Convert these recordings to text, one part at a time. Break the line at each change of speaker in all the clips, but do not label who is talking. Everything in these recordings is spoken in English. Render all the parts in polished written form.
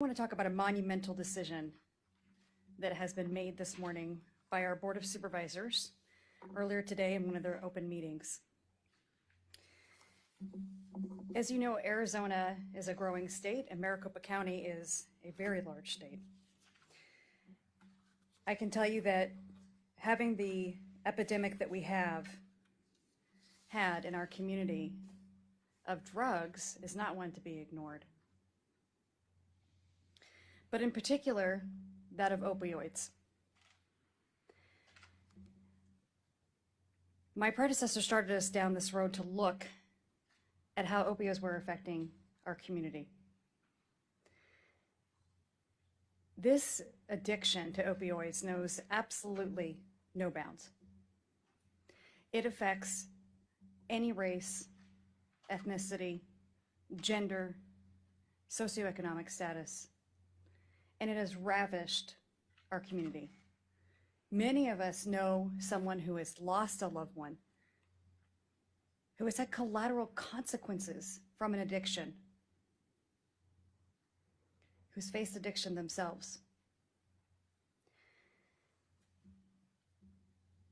I want to talk about a monumental decision that has been made this morning by our Board of Supervisors earlier today in one of their open meetings. As you know, Arizona is a growing state and Maricopa County is a very large state. I can tell you that having the epidemic that we have had in our community of drugs is not one to be ignored. But in particular, that of opioids. My predecessor started us down this road to look at how opioids were affecting our community. This addiction to opioids knows absolutely no bounds. It affects any race, ethnicity, gender, socioeconomic status, and it has ravished our community. Many of us know someone who has lost a loved one, who has had collateral consequences from an addiction, who's faced addiction themselves.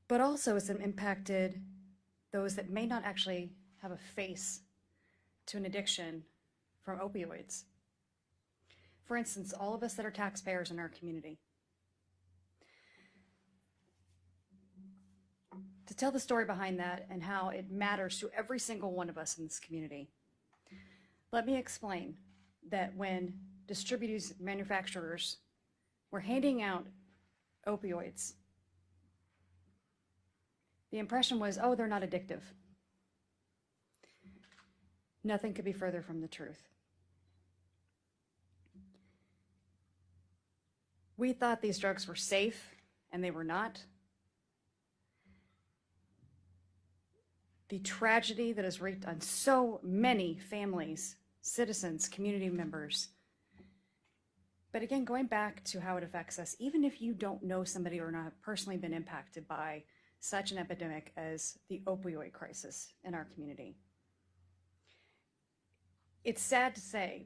But also it's impacted those that may not actually have a face to an addiction from opioids. For instance, all of us that are taxpayers in our community. To tell the story behind that and how it matters to every single one of us in this community, let me explain that when distributors, manufacturers were handing out opioids, the impression was, oh, they're not addictive. Nothing could be further from the truth. We thought these drugs were safe, and they were not. The tragedy that has wreaked on so many families, citizens, community members. But again, going back to how it affects us, even if you don't know somebody or not have personally been impacted by such an epidemic as the opioid crisis in our community. It's sad to say,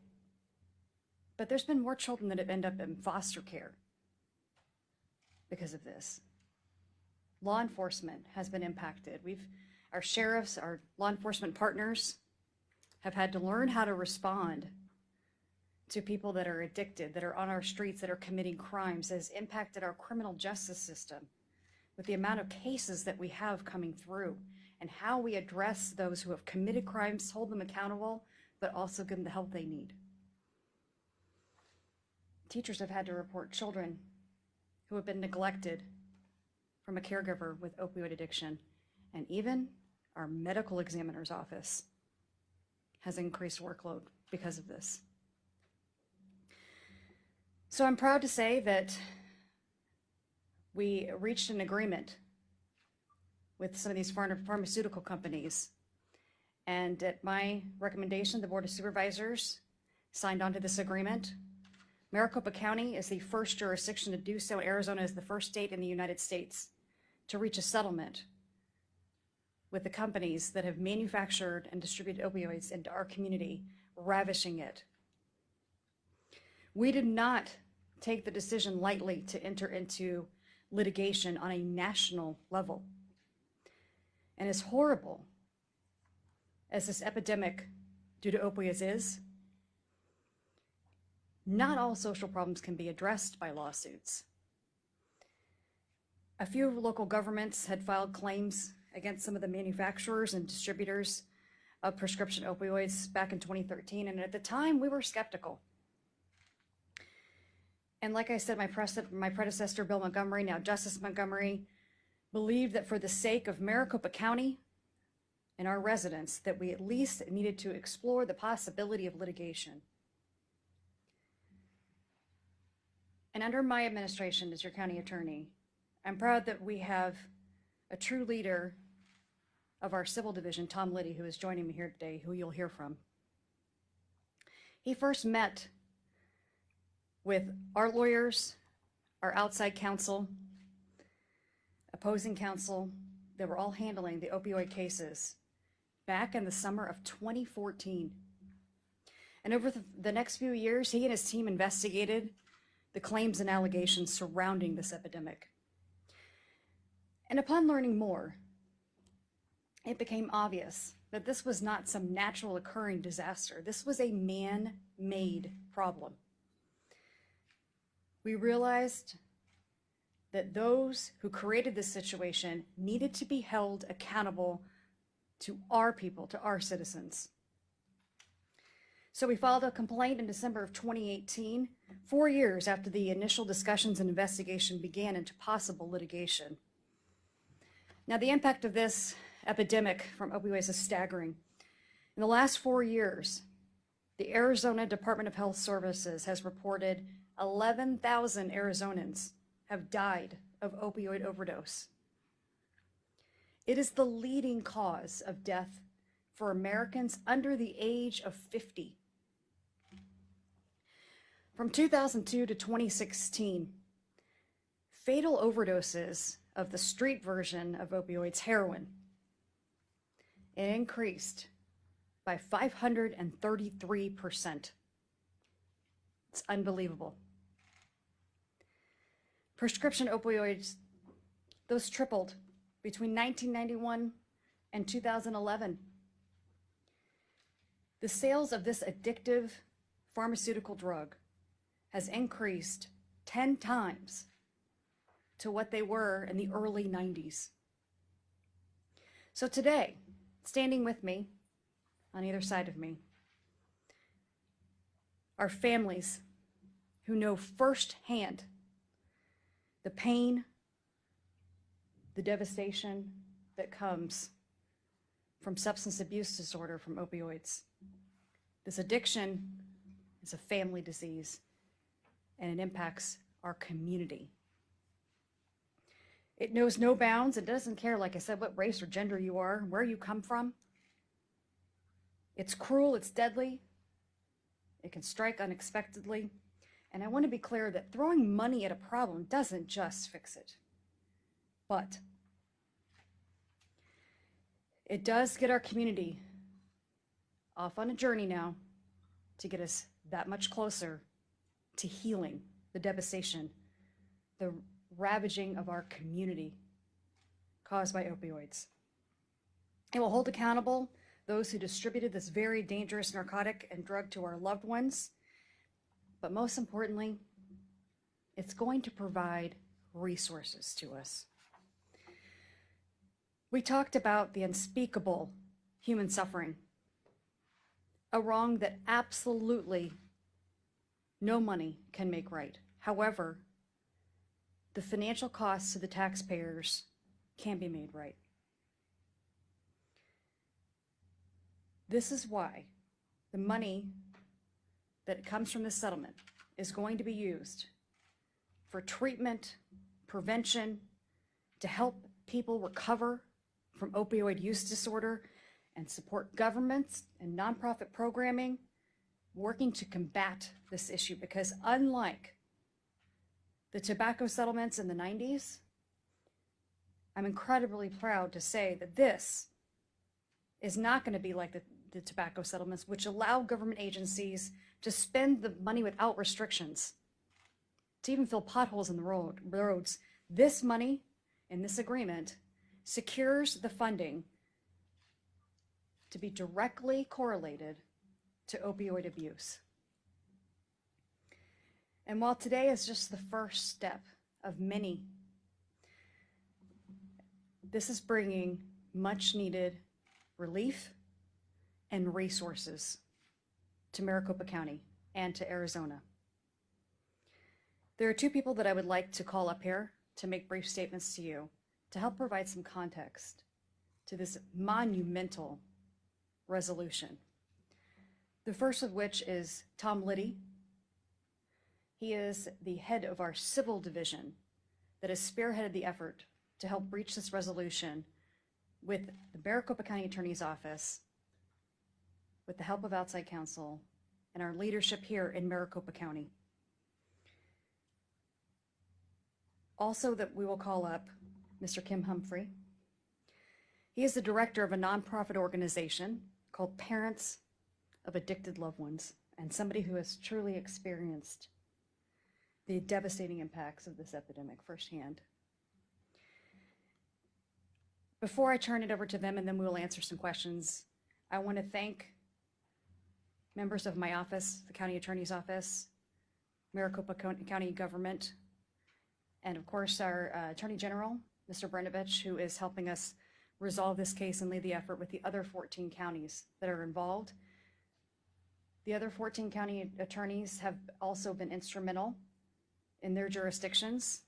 but there's been more children that have ended up in foster care because of this. Law enforcement has been impacted. Our sheriffs, our law enforcement partners have had to learn how to respond to people that are addicted, that are on our streets, that are committing crimes. That has impacted our criminal justice system with the amount of cases that we have coming through and how we address those who have committed crimes, hold them accountable, but also give them the help they need. Teachers have had to report children who have been neglected from a caregiver with opioid addiction, and even our medical examiner's office has increased workload because of this. So I'm proud to say that we reached an agreement with some of these pharmaceutical companies, and at my recommendation, the Board of Supervisors signed on to this agreement. Maricopa County is the first jurisdiction to do so. Arizona is the first state in the United States to reach a settlement with the companies that have manufactured and distributed opioids into our community, ravishing it. We did not take the decision lightly to enter into litigation on a national level. And as horrible as this epidemic due to opioids is, not all social problems can be addressed by lawsuits. A few local governments had filed claims against some of the manufacturers and distributors of prescription opioids back in 2013, and at the time we were skeptical. And like I said, my predecessor, Bill Montgomery, now Justice Montgomery, believed that for the sake of Maricopa County and our residents, that we at least needed to explore the possibility of litigation. And under my administration as your county attorney, I'm proud that we have a true leader of our civil division, Tom Liddy, who is joining me here today, who you'll hear from. He first met with our lawyers, our outside counsel, opposing counsel that were all handling the opioid cases back in the summer of 2014. And over the next few years, he and his team investigated the claims and allegations surrounding this epidemic. And upon learning more, it became obvious that this was not some natural occurring disaster. This was a man-made problem. We realized that those who created this situation needed to be held accountable to our people, to our citizens. So we filed a complaint in December of 2018, 4 years after the initial discussions and investigation began into possible litigation. Now, the impact of this epidemic from opioids is staggering. In the last 4 years, the Arizona Department of Health Services has reported 11,000 Arizonans have died of opioid overdose. It is the leading cause of death for Americans under the age of 50. From 2002 to 2016, fatal overdoses of the street version of opioids, heroin, it increased by 533%. It's unbelievable. Prescription opioids, those tripled between 1991 and 2011. The sales of this addictive pharmaceutical drug has increased 10 times to what they were in the early 90s. So today, standing with me, on either side of me, are families who know firsthand the pain, the devastation that comes from substance abuse disorder from opioids. This addiction is a family disease, and it impacts our community. It knows no bounds. It doesn't care, like I said, what race or gender you are, where you come from. It's cruel, it's deadly. It can strike unexpectedly. And I want to be clear that throwing money at a problem doesn't just fix it. But it does get our community off on a journey now to get us that much closer to healing the devastation, the ravaging of our community caused by opioids. It will hold accountable those who distributed this very dangerous narcotic and drug to our loved ones. But most importantly, it's going to provide resources to us. We talked about the unspeakable human suffering, a wrong that absolutely no money can make right. However, the financial costs to the taxpayers can be made right. This is why the money that comes from this settlement is going to be used for treatment, prevention, to help people recover from opioid use disorder, and support governments and nonprofit programming working to combat this issue. Because unlike the tobacco settlements in the 90s, I'm incredibly proud to say that this is not going to be like the tobacco settlements, which allow government agencies to spend the money without restrictions, to even fill potholes in the roads. This money in this agreement secures the funding to be directly correlated to opioid abuse. And while today is just the first step of many, this is bringing much needed relief and resources to Maricopa County and to Arizona. There are two people that I would like to call up here to make brief statements to you to help provide some context to this monumental resolution. The first of which is Tom Liddy. He is the head of our civil division that has spearheaded the effort to help reach this resolution with the Maricopa County Attorney's Office, with the help of outside counsel, and our leadership here in Maricopa County. Also that we will call up Mr. Kim Humphrey. He is the director of a nonprofit organization called Parents of Addicted Loved Ones. and somebody who has truly experienced the devastating impacts of this epidemic firsthand. Before I turn it over to them and then we will answer some questions, I want to thank members of my office, the County Attorney's Office, Maricopa County Government, and of course our Attorney General, Mr. Brnovich, who is helping us resolve this case and lead the effort with the other 14 counties that are involved. The other 14 county attorneys have also been instrumental in their jurisdictions,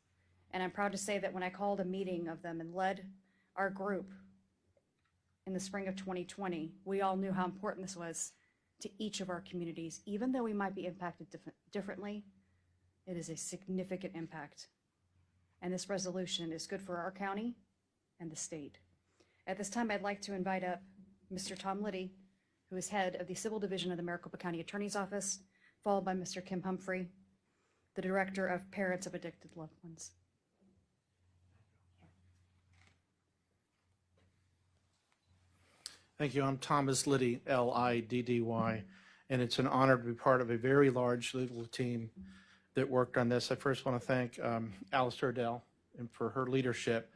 and I'm proud to say that when I called a meeting of them and led our group in the spring of 2020, we all knew how important this was to each of our communities. Even though we might be impacted differently, it is a significant impact. And this resolution is good for our county and the state. At this time, I'd like to invite up Mr. Tom Liddy, who is head of the Civil Division of the Maricopa County Attorney's Office, followed by Mr. Kim Humphrey, the Director of Parents of Addicted Loved Ones.
Thank you. I'm Thomas Liddy, L-I-D-D-Y, and it's an honor to be part of a very large legal team that worked on this. I first want to thank Allister, Adel, and for her leadership.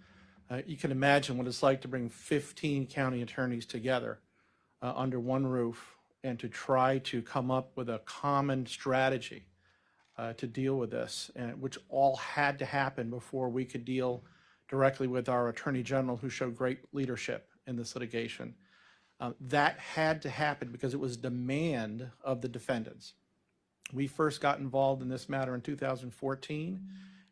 You can imagine what it's like to bring 15 county attorneys together under one roof and to try to come up with a common strategy to deal with this, and which all had to happen before we could deal directly with our Attorney General, who showed great leadership in this litigation. That had to happen because it was demand of the defendants. We first got involved in this matter in 2014,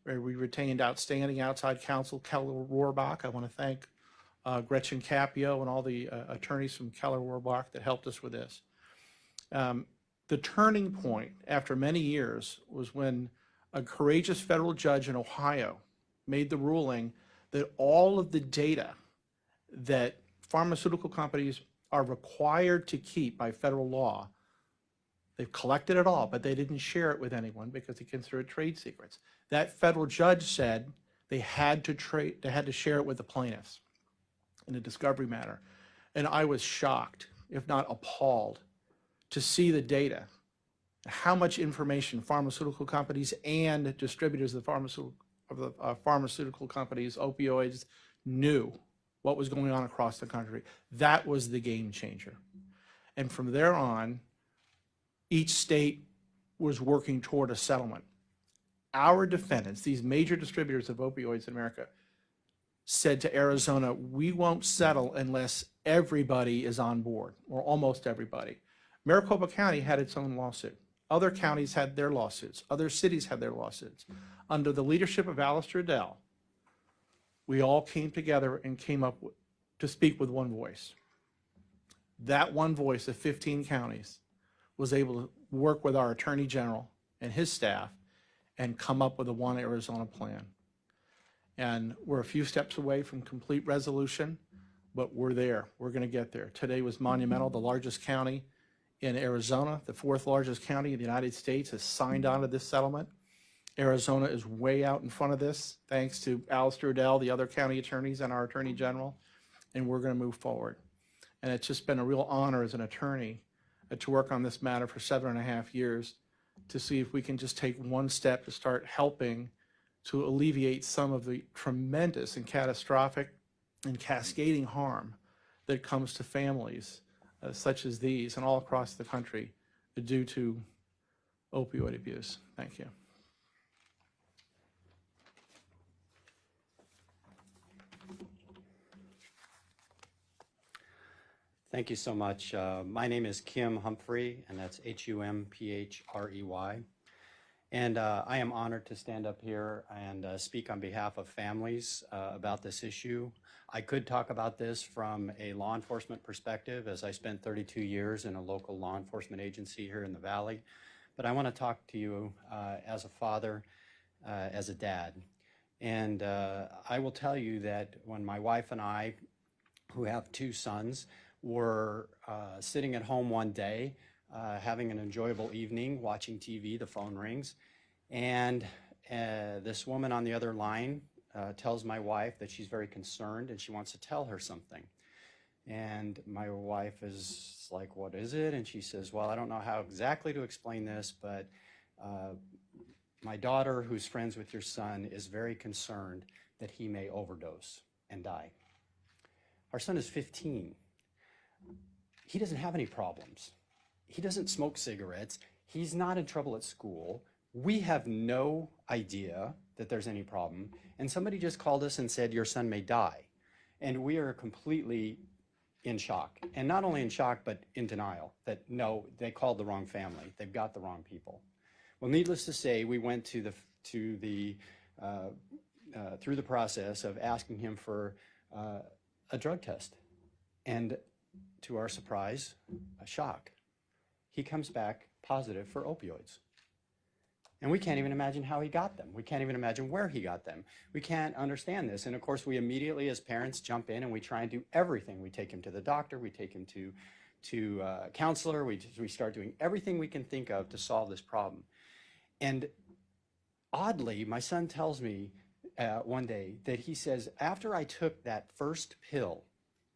where we retained outstanding outside counsel, Keller Rohrbach. I want to thank Gretchen Capio and all the attorneys from Keller Rohrbach that helped us with this. The turning point after many years was when a courageous federal judge in Ohio made the ruling that all of the data that pharmaceutical companies are required to keep by federal law, they've collected it all, but they didn't share it with anyone because they consider it trade secrets. That federal judge said they had to share it with the plaintiffs in a discovery matter. And I was shocked, if not appalled, to see the data, how much information pharmaceutical companies and distributors of the pharmaceutical companies, opioids, knew what was going on across the country. That was the game changer. And from there on, each state was working toward a settlement. Our defendants, these major distributors of opioids in America, said to Arizona, we won't settle unless everybody is on board, or almost everybody. Maricopa County had its own lawsuit. Other counties had their lawsuits. Other cities had their lawsuits. Under the leadership of Allister Adel, we all came together and came up to speak with one voice. That one voice of 15 counties was able to work with our Attorney General and his staff and come up with a One Arizona plan. And we're a few steps away from complete resolution, but we're there. We're going to get there. Today was monumental. The largest county in Arizona, the fourth largest county in the United States, has signed on to this settlement. Arizona is way out in front of this, thanks to Allister Adel, the other county attorneys, and our Attorney General, and we're going to move forward. And it's just been a real honor as an attorney to work on this matter for 7.5 years to see if we can just take one step to start helping to alleviate some of the tremendous and catastrophic and cascading harm that comes to families such as these and all across the country due to opioid abuse. Thank you.
Thank you so much. My name is Kim Humphrey, and that's H-U-M-P-H-R-E-Y. And I am honored to stand up here and speak on behalf of families about this issue. I could talk about this from a law enforcement perspective, as I spent 32 years in a local law enforcement agency here in the Valley. But I want to talk to you as a father, as a dad. And I will tell you that when my wife and I, who have 2 sons, were sitting at home one day, having an enjoyable evening, watching TV, the phone rings, and this woman on the other line tells my wife that she's very concerned and she wants to tell her something. And my wife is like, what is it? And she says, well, I don't know how exactly to explain this, but my daughter, who's friends with your son, is very concerned that he may overdose and die. Our son is 15. He doesn't have any problems. He doesn't smoke cigarettes. He's not in trouble at school. We have no idea that there's any problem. And somebody just called us and said, your son may die. And we are completely in shock. And not only in shock, but in denial that no, they called the wrong family. They've got the wrong people. Well, needless to say, we went through the process of asking him for a drug test. And to our surprise, a shock. He comes back positive for opioids. And we can't even imagine how he got them. We can't even imagine where he got them. We can't understand this. And of course, we immediately, as parents, jump in and we try and do everything. We take him to the doctor. We take him to a counselor. We start doing everything we can think of to solve this problem. And oddly, my son tells me one day that he says, after I took that first pill,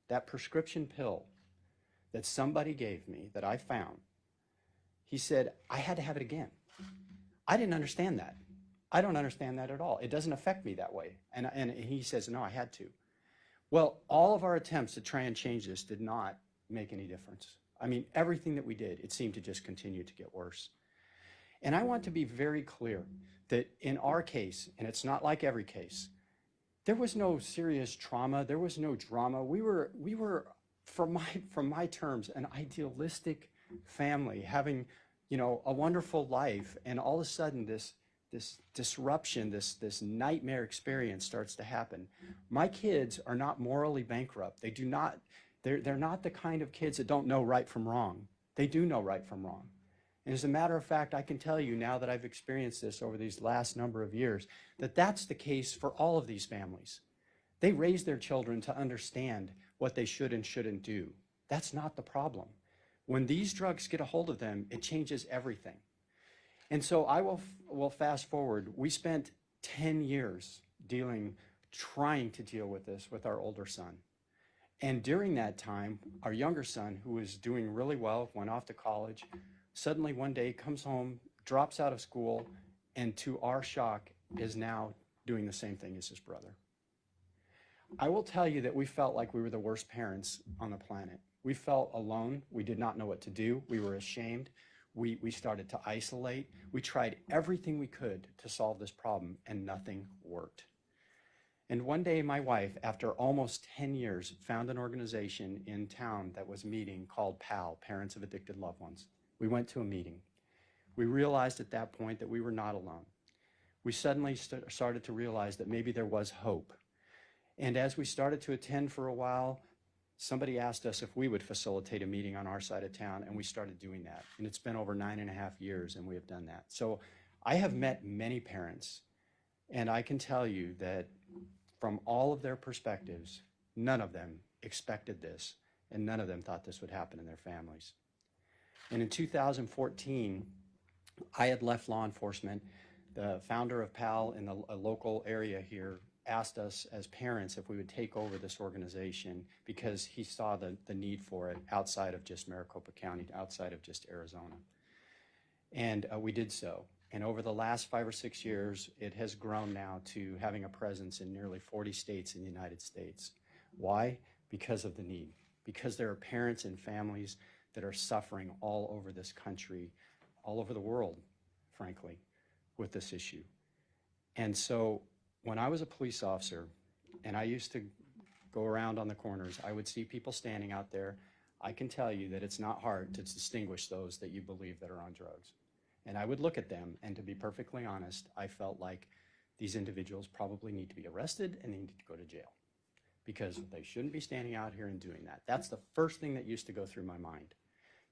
that prescription pill that somebody gave me, that I found, he said, I had to have it again. I didn't understand that. I don't understand that at all. It doesn't affect me that way. And he says, no, I had to. Well, all of our attempts to try and change this did not make any difference. I mean, everything that we did, it seemed to just continue to get worse. And I want to be very clear that in our case, and it's not like every case, there was no serious trauma. There was no drama. We were from my terms, an idealistic family having, you know, a wonderful life, and all of a sudden this disruption, this nightmare experience starts to happen. My kids are not morally bankrupt. They're not the kind of kids that don't know right from wrong. They do know right from wrong. And as a matter of fact, I can tell you now that I've experienced this over these last number of years, that that's the case for all of these families. They raise their children to understand what they should and shouldn't do. That's not the problem. When these drugs get a hold of them, it changes everything. And so I will fast forward. We spent 10 years trying to deal with this with our older son. And during that time, our younger son, who was doing really well, went off to college, suddenly one day comes home, drops out of school, and to our shock, is now doing the same thing as his brother. I will tell you that we felt like we were the worst parents on the planet. We felt alone. We did not know what to do. We were ashamed. We started to isolate. We tried everything we could to solve this problem, and nothing worked. And one day, my wife, after almost 10 years, found an organization in town that was meeting called PAL, Parents of Addicted Loved Ones. We went to a meeting. We realized at that point that we were not alone. We suddenly started to realize that maybe there was hope. And as we started to attend for a while, somebody asked us if we would facilitate a meeting on our side of town, and we started doing that. And it's been over 9.5 years, and we have done that. So I have met many parents, and I can tell you that from all of their perspectives, none of them expected this, and none of them thought this would happen in their families. And in 2014, I had left law enforcement. The founder of PAL in a local area here asked us as parents if we would take over this organization because he saw the need for it outside of just Maricopa County, outside of just Arizona. And we did so. And over the last 5 or 6 years, it has grown now to having a presence in nearly 40 states in the United States. Why? Because of the need. Because there are parents and families that are suffering all over this country, all over the world, frankly, with this issue. And so when I was a police officer and I used to go around on the corners, I would see people standing out there. I can tell you that it's not hard to distinguish those that you believe that are on drugs. And I would look at them, and to be perfectly honest, I felt like these individuals probably need to be arrested and they need to go to jail because they shouldn't be standing out here and doing that. That's the first thing that used to go through my mind.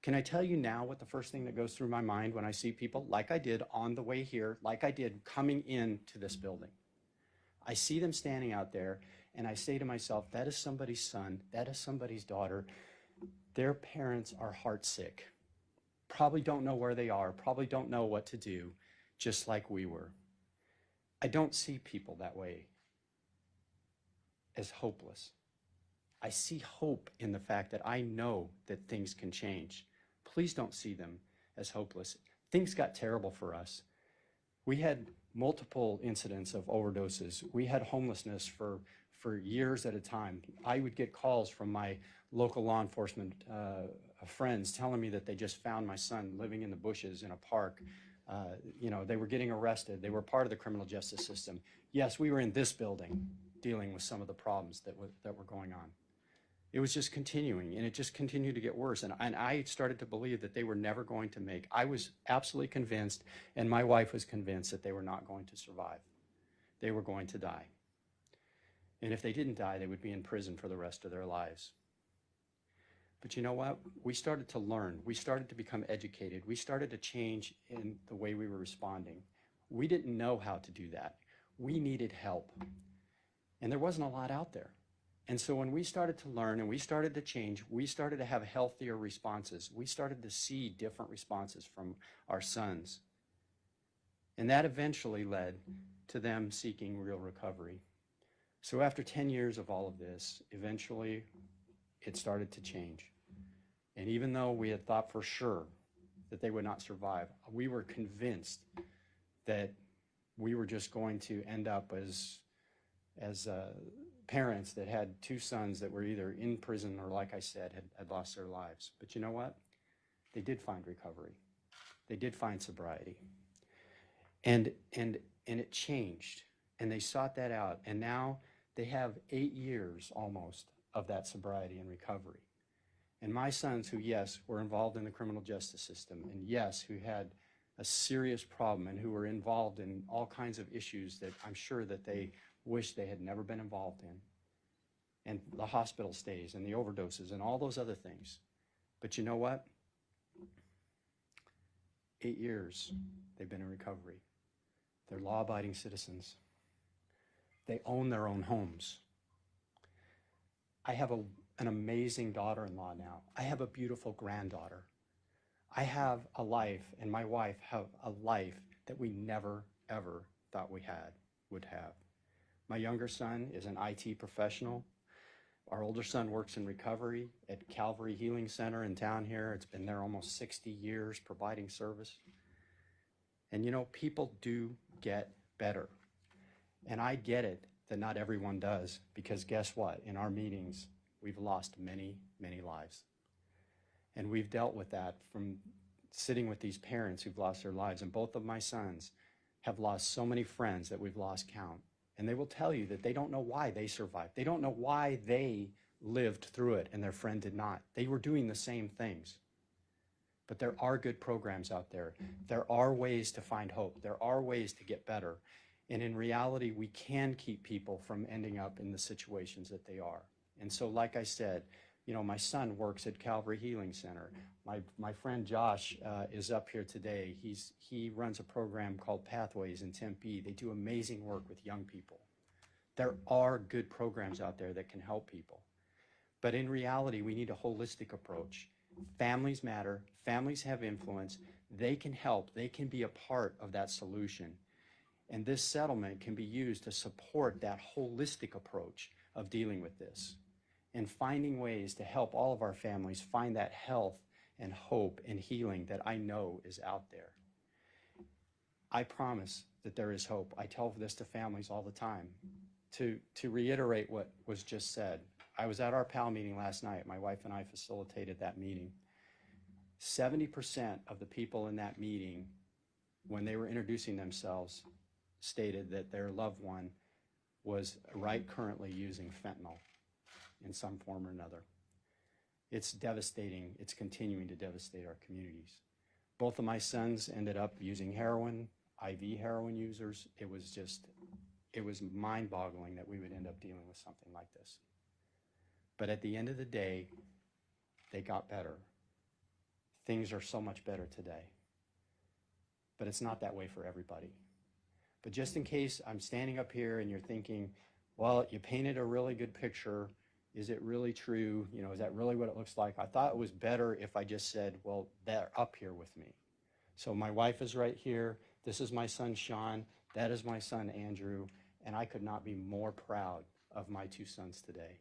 Can I tell you now what the first thing that goes through my mind when I see people, like I did on the way here, like I did coming into this building? I see them standing out there, and I say to myself, that is somebody's son, that is somebody's daughter. Their parents are heartsick, probably don't know where they are, probably don't know what to do, just like we were. I don't see people that way as hopeless. I see hope in the fact that I know that things can change. Please don't see them as hopeless. Things got terrible for us. We had multiple incidents of overdoses. We had homelessness for years at a time. I would get calls from my local law enforcement friends telling me that they just found my son living in the bushes in a park. You know, they were getting arrested. They were part of the criminal justice system. Yes, we were in this building dealing with some of the problems that were going on. It was just continuing, and it just continued to get worse. And I started to believe that they were never going to make. I was absolutely convinced, and my wife was convinced that they were not going to survive. They were going to die. And if they didn't die, they would be in prison for the rest of their lives. But you know what? We started to learn. We started to become educated. We started to change in the way we were responding. We didn't know how to do that. We needed help. And there wasn't a lot out there. And so when we started to learn and we started to change, we started to have healthier responses. We started to see different responses from our sons. And that eventually led to them seeking real recovery. So after 10 years of all of this, eventually it started to change. And even though we had thought for sure that they would not survive, we were convinced that we were just going to end up as parents that had two sons that were either in prison or, like I said, had lost their lives. But you know what? They did find recovery. They did find sobriety. And it changed. And they sought that out. And now they have 8 years almost of that sobriety and recovery. And my sons, who, yes, were involved in the criminal justice system, and yes, who had a serious problem and who were involved in all kinds of issues that I'm sure that they wish they had never been involved in, and the hospital stays and the overdoses and all those other things. But you know what? 8 years they've been in recovery. They're law-abiding citizens. They own their own homes. I have an amazing daughter-in-law now. I have a beautiful granddaughter. I have a life, and my wife have a life that we never, ever thought would have. My younger son is an IT professional. Our older son works in recovery at Calvary Healing Center in town here. It's been there almost 60 years providing service. And you know, people do get better. And I get it that not everyone does, because guess what? In our meetings, we've lost many, many lives. And we've dealt with that from sitting with these parents who've lost their lives. And both of my sons have lost so many friends that we've lost count. And they will tell you that they don't know why they survived. They don't know why they lived through it and their friend did not. They were doing the same things. But there are good programs out there. There are ways to find hope. There are ways to get better. And in reality, we can keep people from ending up in the situations that they are. And so, like I said, you know, my son works at Calvary Healing Center. My friend Josh is up here today. He runs a program called Pathways in Tempe. They do amazing work with young people. There are good programs out there that can help people. But in reality, we need a holistic approach. Families matter. Families have influence. They can help. They can be a part of that solution. And this settlement can be used to support that holistic approach of dealing with this and finding ways to help all of our families find that health and hope and healing that I know is out there. I promise that there is hope. I tell this to families all the time. To reiterate what was just said, I was at our PAL meeting last night. My wife and I facilitated that meeting. 70% of the people in that meeting, when they were introducing themselves, stated that their loved one was currently using fentanyl in some form or another. It's devastating. It's continuing to devastate our communities. Both of my sons ended up using heroin, IV heroin users. It was mind-boggling that we would end up dealing with something like this. But at the end of the day, they got better. Things are so much better today. But it's not that way for everybody. But just in case I'm standing up here and you're thinking, well, you painted a really good picture. Is it really true? You know, is that really what it looks like? I thought it was better if I just said, well, they're up here with me. So my wife is right here. This is my son, Sean. That is my son, Andrew. And I could not be more proud of my two sons today.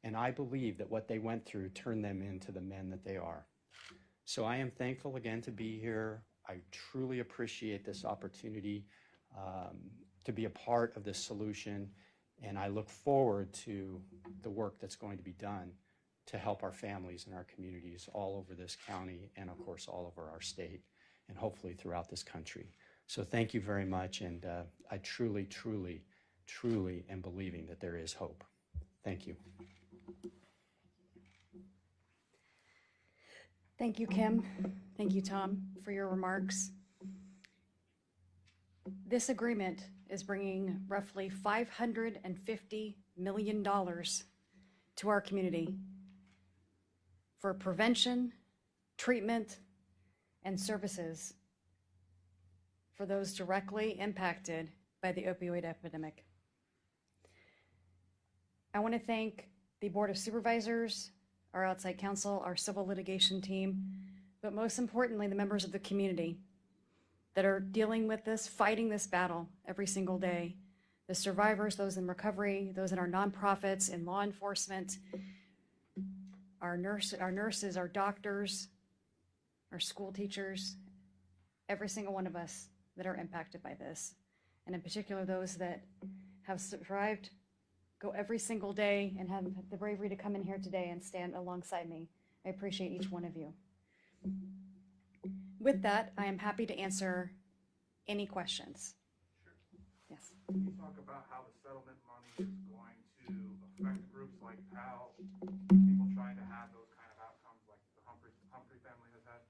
And I believe that what they went through turned them into the men that they are. So I am thankful again to be here. I truly appreciate this opportunity to be a part of this solution, and I look forward to the work that's going to be done to help our families and our communities all over this county and, of course, all over our state and hopefully throughout this country. So thank you very much, and I truly, truly, truly am believing that there is hope. Thank you.
Thank you, Kim. Thank you, Tom, for your remarks. This agreement is bringing roughly $550 million to our community for prevention, treatment, and services for those directly impacted by the opioid epidemic. I want to thank the Board of Supervisors, our outside counsel, our civil litigation team, but most importantly, the members of the community that are dealing with this, fighting this battle every single day. The survivors, those in recovery, those in our nonprofits, in law enforcement, our nurses, our doctors, our school teachers, every single one of us that are impacted by this. And in particular, those that have survived, go every single day and have the bravery to come in here today and stand alongside me. I appreciate each one of you. With that, I am happy to answer any questions.
Sure.
Yes.
Can you talk about how the settlement money is going to affect groups like PAL, people trying to have those kind of outcomes like the Humphrey family has had?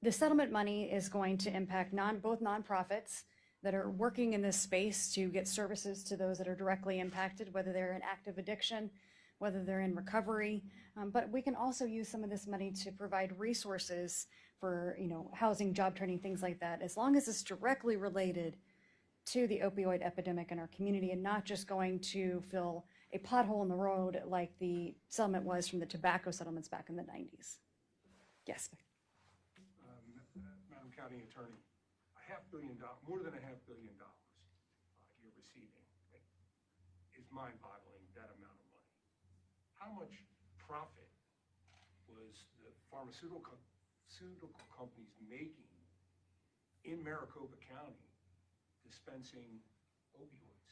The settlement money is going to impact both nonprofits that are working in this space to get services to those that are directly impacted, whether they're in active addiction, whether they're in recovery. But we can also use some of this money to provide resources for, housing, job training, things like that, as long as it's directly related to the opioid epidemic in our community and not just going to fill a pothole in the road like the settlement was from the tobacco settlements back in the 90s. Yes.
Madam County Attorney, more than $500 million you're receiving. It's mind-boggling, that amount of money. How much profit was the pharmaceutical companies making in Maricopa County dispensing opioids?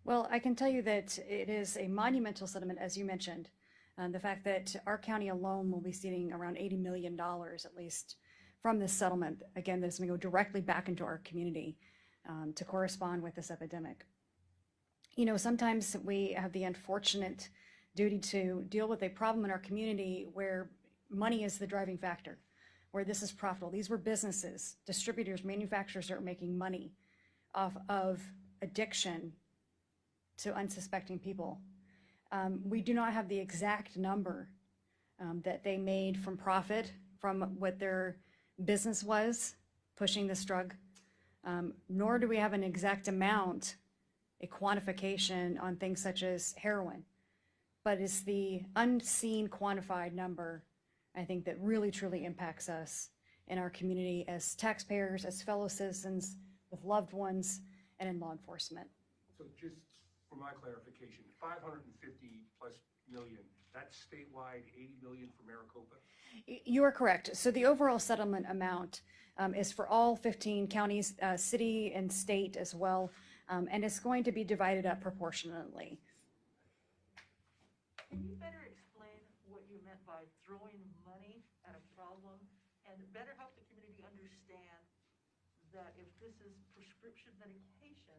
Well, I can tell you that it is a monumental settlement, as you mentioned. The fact that our county alone will be seeing around $80 million at least from this settlement, again, that's going to go directly back into our community to correspond with this epidemic. Sometimes we have the unfortunate duty to deal with a problem in our community where money is the driving factor, where this is profitable. These were businesses, distributors, manufacturers that are making money off of addiction to unsuspecting people. We do not have the exact number that they made from profit from what their business was pushing this drug, nor do we have an exact amount, a quantification on things such as heroin. But it's the unseen quantified number, I think, that really truly impacts us in our community as taxpayers, as fellow citizens, with loved ones, and in law enforcement.
So just for my clarification, 550 plus million, that's statewide, 80 million for Maricopa?
You are correct. So the overall settlement amount is for all 15 counties, city and state as well, and it's going to be divided up proportionately.
Can you better explain what you meant by throwing money at a problem and better help the community understand that if this is prescription medication,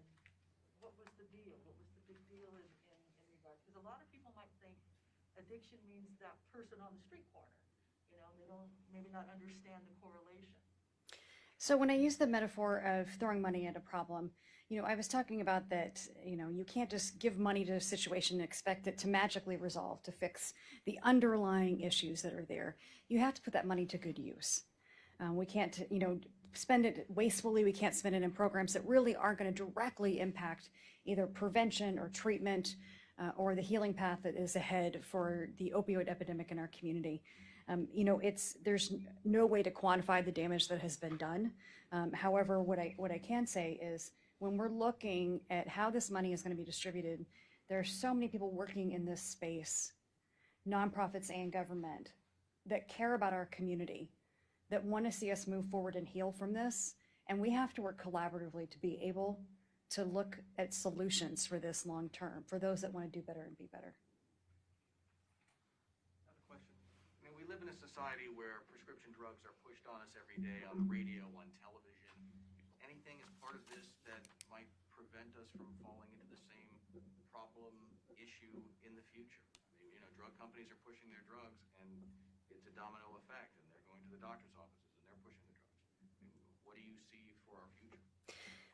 what was the deal? What was the big deal in regard? Because a lot of people might think addiction means that person on the street corner. They don't maybe not understand the correlation.
So when I use the metaphor of throwing money at a problem, I was talking about that, you can't just give money to a situation and expect it to magically resolve, to fix the underlying issues that are there. You have to put that money to good use. We can't, spend it wastefully. We can't spend it in programs that really aren't going to directly impact either prevention or treatment or the healing path that is ahead for the opioid epidemic in our community. There's no way to quantify the damage that has been done. However, what I can say is when we're looking at how this money is going to be distributed, There are so many people working in this space, nonprofits and government, that care about our community, that want to see us move forward and heal from this. And we have to work collaboratively to be able to look at solutions for this long term, for those that want to do better and be better.
Another question. I mean, we live in a society where prescription drugs are pushed on us every day on the radio, on television. Anything as part of this that might prevent us from falling into the same problem issue in the future? I mean, you know, drug companies are pushing their drugs, and it's a domino effect, and they're going to the doctor's offices, and they're pushing the drugs. I mean, what do you see for our future?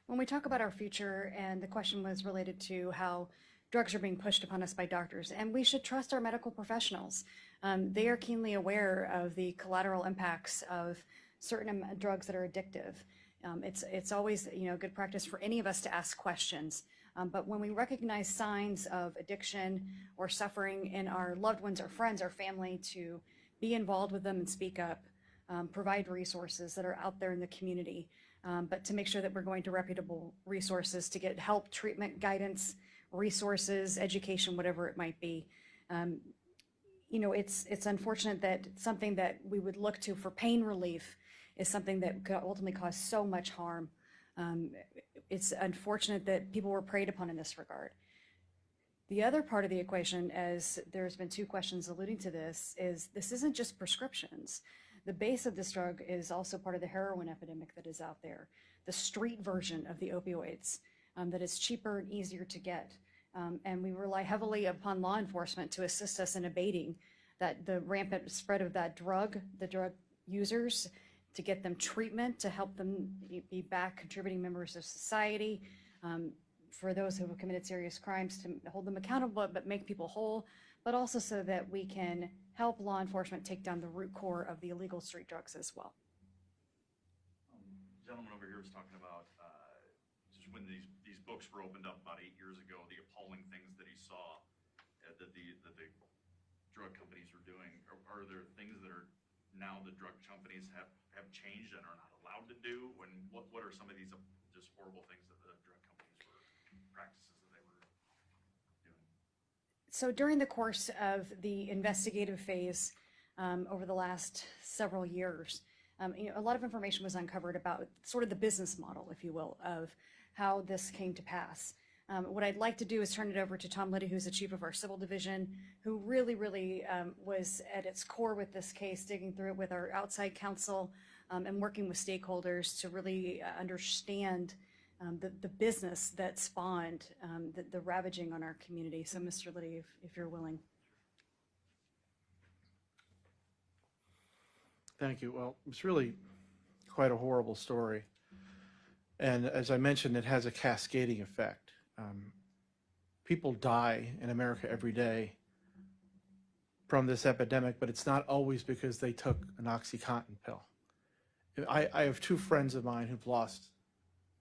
When we talk about our future, and the question was related to how drugs are being pushed upon us by doctors, and we should trust our medical professionals. They are keenly aware of the collateral impacts of certain drugs that are addictive. It's always, you know, good practice for any of us to ask questions. But when we recognize signs of addiction or suffering in our loved ones, our friends, our family, to be involved with them and speak up, provide resources that are out there in the community, but to make sure that we're going to reputable resources to get help, treatment, guidance, resources, education, whatever it might be. You know, it's unfortunate that something that we would look to for pain relief is something that could ultimately cause so much harm. It's unfortunate that people were preyed upon in this regard. The other part of the equation, as there's been two questions alluding to this isn't just prescriptions. The base of this drug is also part of the heroin epidemic that is out there, the street version of the opioids that is cheaper and easier to get. And we rely heavily upon law enforcement to assist us in abating the rampant spread of that drug, the drug users, to get them treatment, to help them be back contributing members of society, for those who have committed serious crimes, to hold them accountable but make people whole, but also so that we can help law enforcement take down the root core of the illegal street drugs as well.
Gentleman over here was talking about just when these books were opened up about 8 years ago, the appalling things that he saw that the drug companies were doing. Are there things that are now the drug companies have changed and are not allowed to do? What are some of these just horrible things that the drug companies were, practices that they were doing?
So during the course of the investigative phase over the last several years, you know, a lot of information was uncovered about sort of the business model, if you will, of how this came to pass. What I'd like to do is turn it over to Tom Liddy, who's the chief of our civil division, who really was at its core with this case, digging through it with our outside counsel and working with stakeholders to really understand the business that spawned the ravaging on our community. So Mr. Liddy, if you're willing.
Thank you. Well, it's really quite a horrible story. And as I mentioned, it has a cascading effect. People die in America every day from this epidemic, but it's not always because they took an OxyContin pill. I have two friends of mine who've lost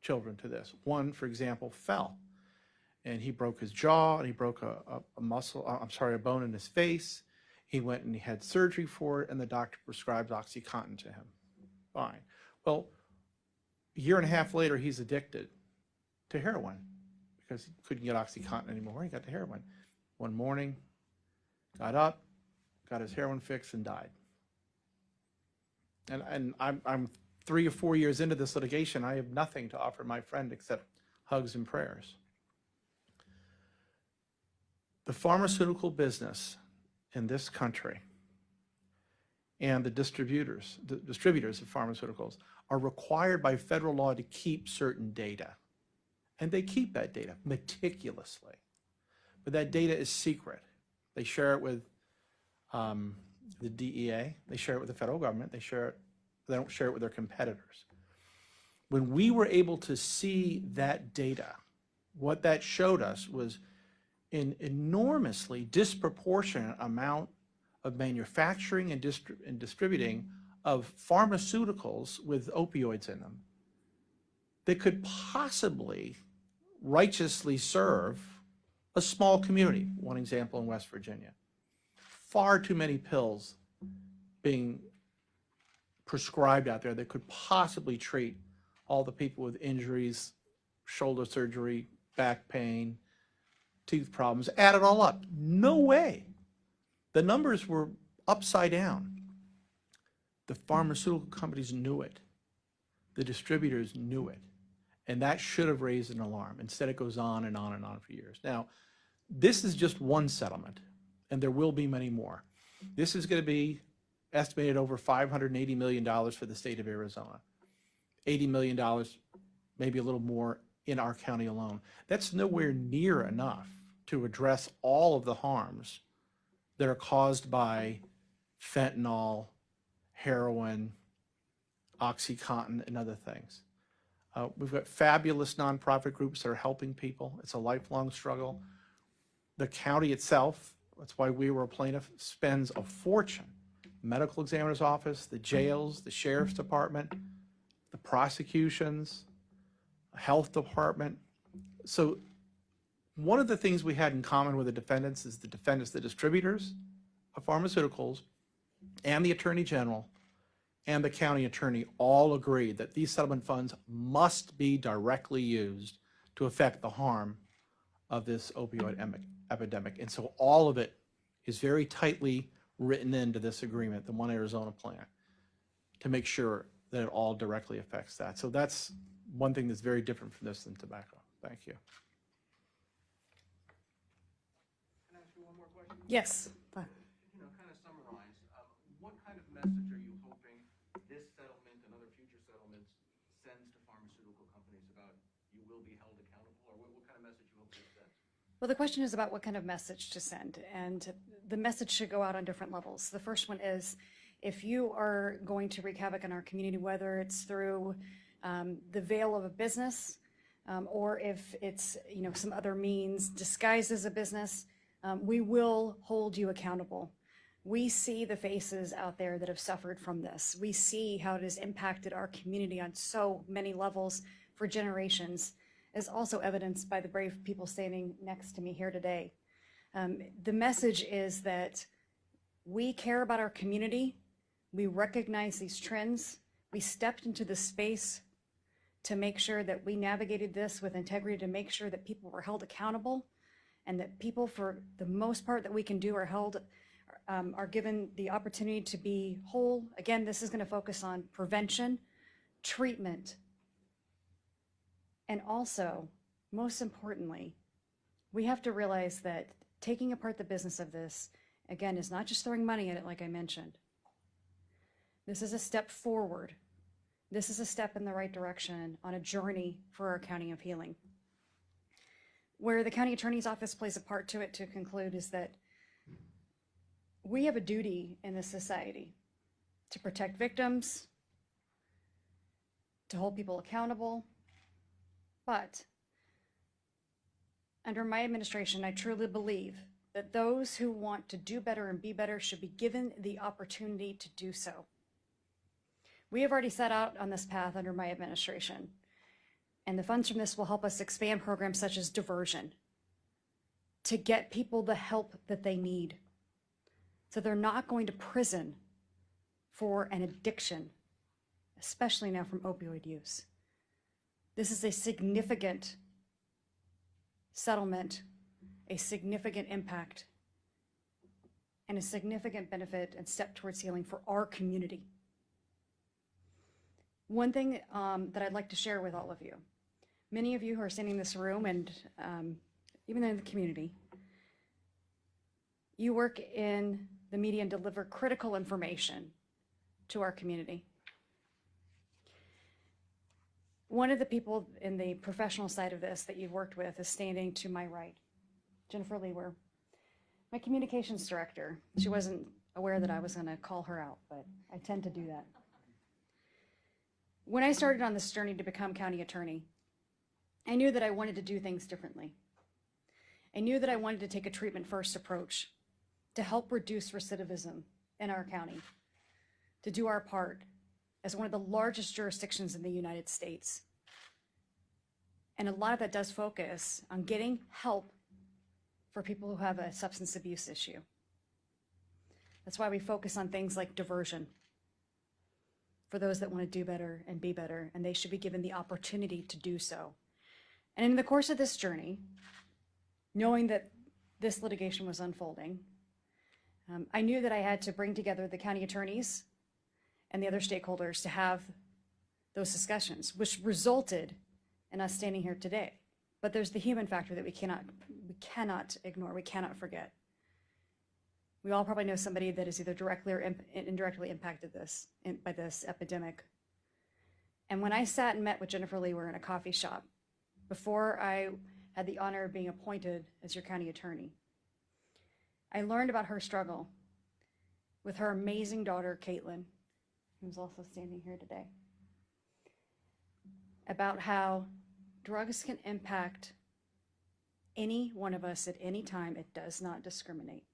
children to this. One, for example, fell, and he broke his jaw, and he broke a bone in his face. He went and he had surgery for it, and the doctor prescribed OxyContin to him. Fine. Well, a year and a half later, he's addicted to heroin because he couldn't get OxyContin anymore. He got to heroin. One morning, got up, got his heroin fix, and died. And I'm 3 or 4 years into this litigation. I have nothing to offer my friend except hugs and prayers. The pharmaceutical business in this country and the distributors of pharmaceuticals are required by federal law to keep certain data. And they keep that data meticulously. But that data is secret. They share it with the DEA. They share it with the federal government. They don't share it with their competitors. When we were able to see that data, what that showed us was an enormously disproportionate amount of manufacturing and distributing of pharmaceuticals with opioids in them that could possibly righteously serve a small community. One example in West Virginia. Far too many pills being prescribed out there that could possibly treat all the people with injuries, shoulder surgery, back pain, tooth problems, add it all up. No way. The numbers were upside down. The pharmaceutical companies knew it. The distributors knew it. And that should have raised an alarm. Instead, it goes on and on and on for years. Now, this is just one settlement, and there will be many more. This is going to be estimated over $580 million for the state of Arizona. $80 million, maybe a little more in our county alone. That's nowhere near enough to address all of the harms that are caused by fentanyl, heroin, OxyContin, and other things. We've got fabulous nonprofit groups that are helping people. It's a lifelong struggle. The county itself, that's why we were a plaintiff, spends a fortune. Medical examiner's office, the jails, the sheriff's department, the prosecutions, health department. So one of the things we had in common with the defendants is the distributors of pharmaceuticals and the attorney general and the county attorney all agreed that these settlement funds must be directly used to affect the harm of this opioid epidemic. And so all of it is very tightly written into this agreement, the One Arizona Plan, to make sure that it all directly affects that. So that's one thing that's very different from this than tobacco. Thank you.
Can I ask you one more question?
Yes.
Kind of summarize, what kind of message are you hoping this settlement and other future settlements sends to pharmaceutical companies about you will be held accountable, or what kind of message you hope this sends?
Well, the question is about what kind of message to send, and the message should go out on different levels. The first one is, if you are going to wreak havoc in our community, whether it's through the veil of a business, or if it's some other means disguised as a business, we will hold you accountable. We see the faces out there that have suffered from this. We see how it has impacted our community on so many levels for generations, as also evidenced by the brave people standing next to me here today. The message is that we care about our community. We recognize these trends. We stepped into the space to make sure that we navigated this with integrity, to make sure that people were held accountable, and that people, for the most part that we can do, are given the opportunity to be whole. Again, this is going to focus on prevention, treatment, and also, most importantly, we have to realize that taking apart the business of this, again, is not just throwing money at it, like I mentioned. This is a step forward. This is a step in the right direction on a journey for our county of healing. Where the county attorney's office plays a part to it, to conclude, is that we have a duty in this society to protect victims, to hold people accountable. But under my administration, I truly believe that those who want to do better and be better should be given the opportunity to do so. We have already set out on this path under my administration, and the funds from this will help us expand programs such as diversion to get people the help that they need, so they're not going to prison for an addiction, especially now from opioid use. This is a significant settlement, a significant impact, and a significant benefit and step towards healing for our community. One thing that I'd like to share with all of you, many of you who are standing in this room and even in the community, you work in the media and deliver critical information to our community. One of the people in the professional side of this that you've worked with is standing to my right, Jennifer Lewer, my communications director. She wasn't aware that I was going to call her out, but I tend to do that. When I started on this journey to become county attorney, I knew that I wanted to do things differently. I knew that I wanted to take a treatment-first approach to help reduce recidivism in our county, to do our part as one of the largest jurisdictions in the United States. And a lot of that does focus on getting help for people who have a substance abuse issue. That's why we focus on things like diversion for those that want to do better, and they should be given the opportunity to do so. And in the course of this journey, knowing that this litigation was unfolding, I knew that I had to bring together the county attorneys and the other stakeholders to have those discussions, which resulted in us standing here today. But there's the human factor that we cannot ignore, we cannot forget. We all probably know somebody that is either directly or indirectly impacted by this epidemic. And when I sat and met with Jennifer Lee, we were in a coffee shop, before I had the honor of being appointed as your county attorney, I learned about her struggle with her amazing daughter, Caitlin, who's also standing here today, about how drugs can impact any one of us at any time. It does not discriminate.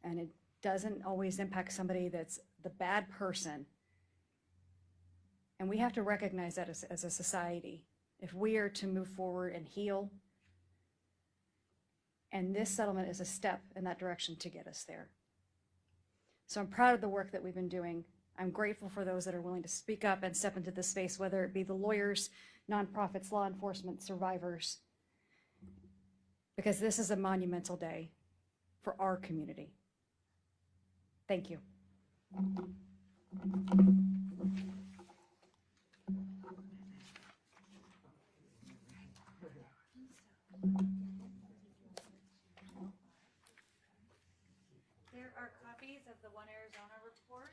And it doesn't always impact somebody that's the bad person. And we have to recognize that as a society, if we are to move forward and heal. And this settlement is a step in that direction to get us there. So I'm proud of the work that we've been doing. I'm grateful for those that are willing to speak up and step into this space, whether it be the lawyers, nonprofits, law enforcement, survivors, because this is a monumental day for our community. Thank you.
There are copies of the One Arizona report